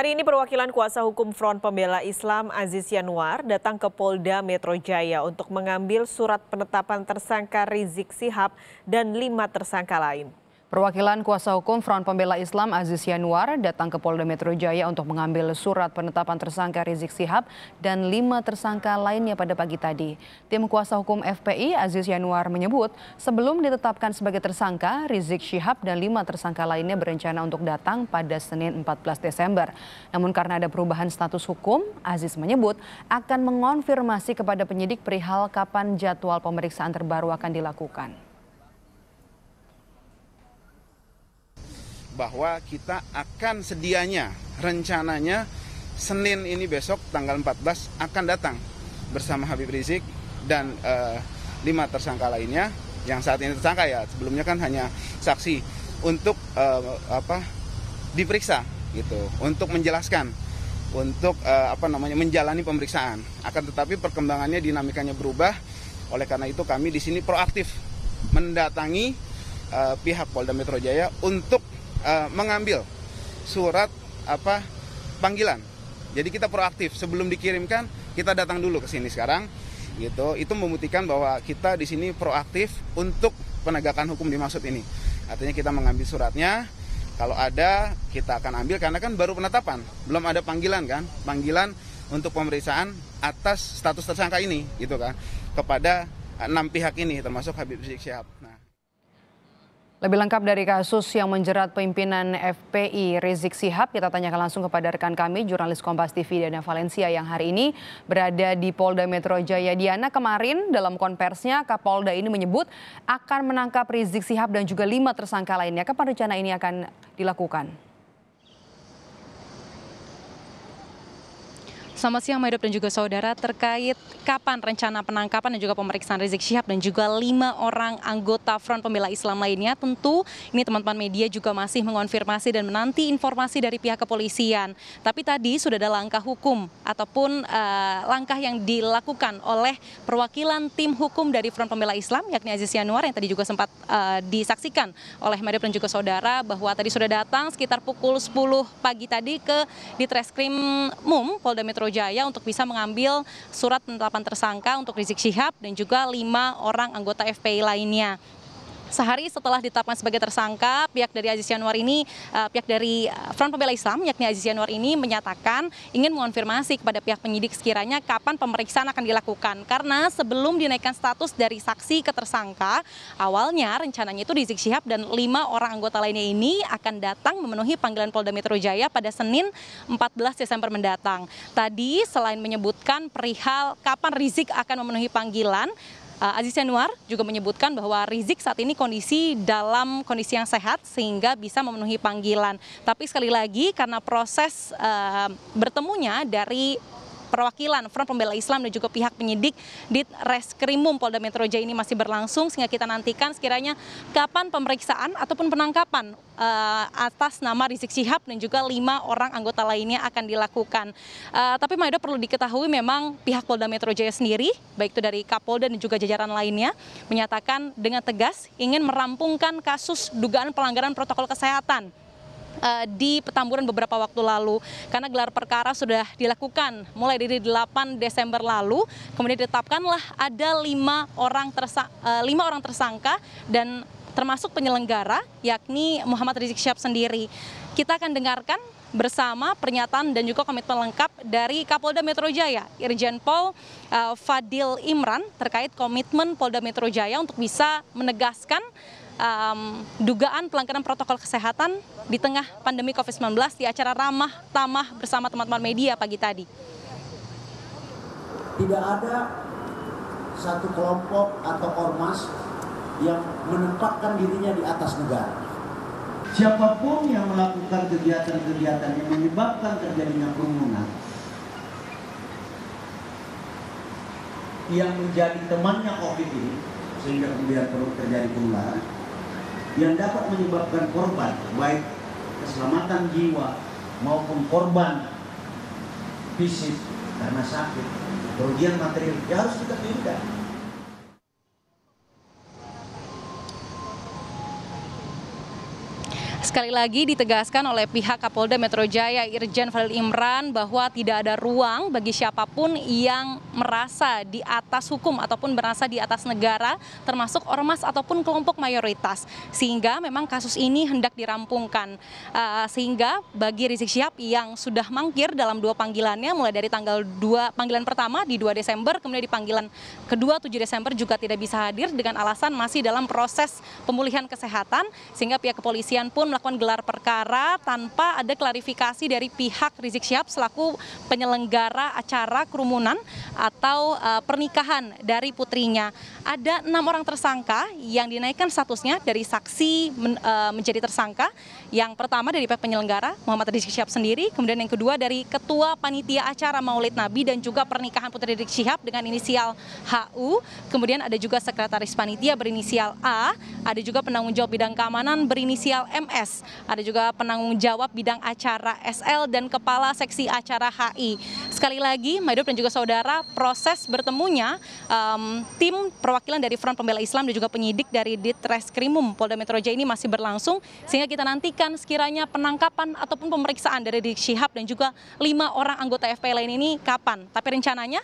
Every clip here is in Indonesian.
Hari ini perwakilan kuasa hukum Front Pembela Islam Aziz Yanuar datang ke Polda Metro Jaya untuk mengambil surat penetapan tersangka Rizik Syihab dan 5 tersangka lain. Perwakilan kuasa hukum Front Pembela Islam Aziz Yanuar datang ke Polda Metro Jaya untuk mengambil surat penetapan tersangka Rizik Syihab dan 5 tersangka lainnya pada pagi tadi. Tim kuasa hukum FPI Aziz Yanuar menyebut sebelum ditetapkan sebagai tersangka, Rizik Syihab dan 5 tersangka lainnya berencana untuk datang pada Senin 14 Desember. Namun karena ada perubahan status hukum, Aziz menyebut akan mengonfirmasi kepada penyidik perihal kapan jadwal pemeriksaan terbaru akan dilakukan. Bahwa kita akan sedianya, rencananya Senin ini besok tanggal 14 akan datang bersama Habib Rizik dan 5 tersangka lainnya yang saat ini tersangka ya, sebelumnya kan hanya saksi untuk diperiksa gitu, untuk menjelaskan, untuk menjalani pemeriksaan. Akan tetapi perkembangannya dinamikanya berubah, oleh karena itu kami di sini proaktif mendatangi pihak Polda Metro Jaya untuk mengambil surat panggilan. Jadi kita proaktif, sebelum dikirimkan kita datang dulu ke sini sekarang gitu. Itu membuktikan bahwa kita di sini proaktif untuk penegakan hukum dimaksud ini. Artinya kita mengambil suratnya, kalau ada kita akan ambil karena kan baru penetapan, belum ada panggilan kan, panggilan untuk pemeriksaan atas status tersangka ini gitu kan, kepada 6 pihak ini termasuk Habib Rizik Syihab. Lebih lengkap dari kasus yang menjerat pimpinan FPI Rizik Syihab, kita tanyakan langsung kepada rekan kami, jurnalis Kompas TV Diana Valencia yang hari ini berada di Polda Metro Jaya. Diana, kemarin dalam konversinya Kapolda ini menyebut akan menangkap Rizik Syihab dan juga 5 tersangka lainnya. Kapan rencana ini akan dilakukan? Selamat siang Maidop dan juga saudara, terkait kapan rencana penangkapan dan juga pemeriksaan Rizik Syihab dan juga 5 orang anggota Front Pembela Islam lainnya, tentu ini teman-teman media juga masih mengonfirmasi dan menanti informasi dari pihak kepolisian. Tapi tadi sudah ada langkah hukum ataupun langkah yang dilakukan oleh perwakilan tim hukum dari Front Pembela Islam, yakni Aziz Yanuar, yang tadi juga sempat disaksikan oleh Maidop dan juga saudara, bahwa tadi sudah datang sekitar pukul 10 pagi tadi ke Ditreskrim MUM Polda Metro Jaya untuk bisa mengambil surat penetapan tersangka untuk Rizik Syihab dan juga 5 orang anggota FPI lainnya. Sehari setelah ditetapkan sebagai tersangka, pihak dari Aziz Yanuar ini, pihak dari Front Pembela Islam, yakni Aziz Yanuar ini menyatakan ingin mengonfirmasi kepada pihak penyidik sekiranya kapan pemeriksaan akan dilakukan. Karena sebelum dinaikkan status dari saksi ke tersangka, awalnya rencananya itu Rizik Syihab dan 5 orang anggota lainnya ini akan datang memenuhi panggilan Polda Metro Jaya pada Senin 14 Desember mendatang. Tadi selain menyebutkan perihal kapan Rizik akan memenuhi panggilan, Aziz Yanuar juga menyebutkan bahwa Rizik saat ini dalam kondisi yang sehat sehingga bisa memenuhi panggilan. Tapi sekali lagi karena proses bertemunya dari perwakilan Front Pembela Islam dan juga pihak penyidik di Reskrimum Polda Metro Jaya ini masih berlangsung, sehingga kita nantikan sekiranya kapan pemeriksaan ataupun penangkapan atas nama Rizik Syihab dan juga 5 orang anggota lainnya akan dilakukan. Tapi Maida, perlu diketahui memang pihak Polda Metro Jaya sendiri, baik itu dari Kapolda dan juga jajaran lainnya, menyatakan dengan tegas ingin merampungkan kasus dugaan pelanggaran protokol kesehatan di Petamburan beberapa waktu lalu, karena gelar perkara sudah dilakukan mulai dari 8 Desember lalu, kemudian ditetapkanlah ada 5 orang tersangka dan termasuk penyelenggara, yakni Muhammad Rizik Syihab sendiri. Kita akan dengarkan bersama pernyataan dan juga komitmen lengkap dari Kapolda Metro Jaya, Irjen Pol Fadil Imran, terkait komitmen Polda Metro Jaya untuk bisa menegaskan dugaan pelanggaran protokol kesehatan di tengah pandemi COVID-19 di acara Ramah Tamah bersama teman-teman media pagi tadi. Tidak ada satu kelompok atau ormas yang menempatkan dirinya di atas negara. Siapapun yang melakukan kegiatan-kegiatan yang menyebabkan terjadinya kerumunan, yang menjadi temannya COVID ini, sehingga kemudian terjadi penularan, yang dapat menyebabkan korban, baik keselamatan jiwa maupun korban fisik karena sakit, kerugian material, ya harus kita tindak. Sekali lagi ditegaskan oleh pihak Kapolda Metro Jaya Irjen Fadil Imran bahwa tidak ada ruang bagi siapapun yang merasa di atas hukum ataupun merasa di atas negara, termasuk ormas ataupun kelompok mayoritas. Sehingga memang kasus ini hendak dirampungkan. Sehingga bagi Rizik Syihab yang sudah mangkir dalam 2 panggilannya, mulai dari tanggal 2 panggilan pertama di 2 Desember, kemudian di panggilan kedua 7 Desember juga tidak bisa hadir dengan alasan masih dalam proses pemulihan kesehatan, sehingga pihak kepolisian pun melakukan gelar perkara tanpa ada klarifikasi dari pihak Rizik Syihab selaku penyelenggara acara kerumunan atau pernikahan dari putrinya. Ada 6 orang tersangka yang dinaikkan statusnya dari saksi menjadi tersangka. Yang pertama dari pihak penyelenggara Muhammad Rizik Syihab sendiri, kemudian yang kedua dari ketua panitia acara Maulid Nabi dan juga pernikahan putri Rizik Syihab dengan inisial HU, kemudian ada juga sekretaris panitia berinisial A, ada juga penanggung jawab bidang keamanan berinisial MS, ada juga penanggung jawab bidang acara SL dan kepala seksi acara HI. Sekali lagi, Maidop dan juga saudara, proses bertemunya tim perwakilan dari Front Pembela Islam dan juga penyidik dari Ditreskrimum Polda Metro Jaya ini masih berlangsung, sehingga kita nantikan sekiranya penangkapan ataupun pemeriksaan dari Rizik Syihab dan juga 5 orang anggota FPI lain ini kapan. Tapi rencananya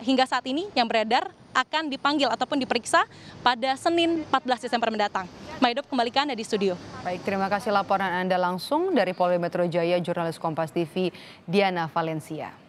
hingga saat ini yang beredar akan dipanggil ataupun diperiksa pada Senin 14 Desember mendatang. Maidop, kembalikan Anda di studio. Baik, terima kasih laporan Anda langsung dari Polda Metro Jaya, jurnalis Kompas TV Diana Valencia.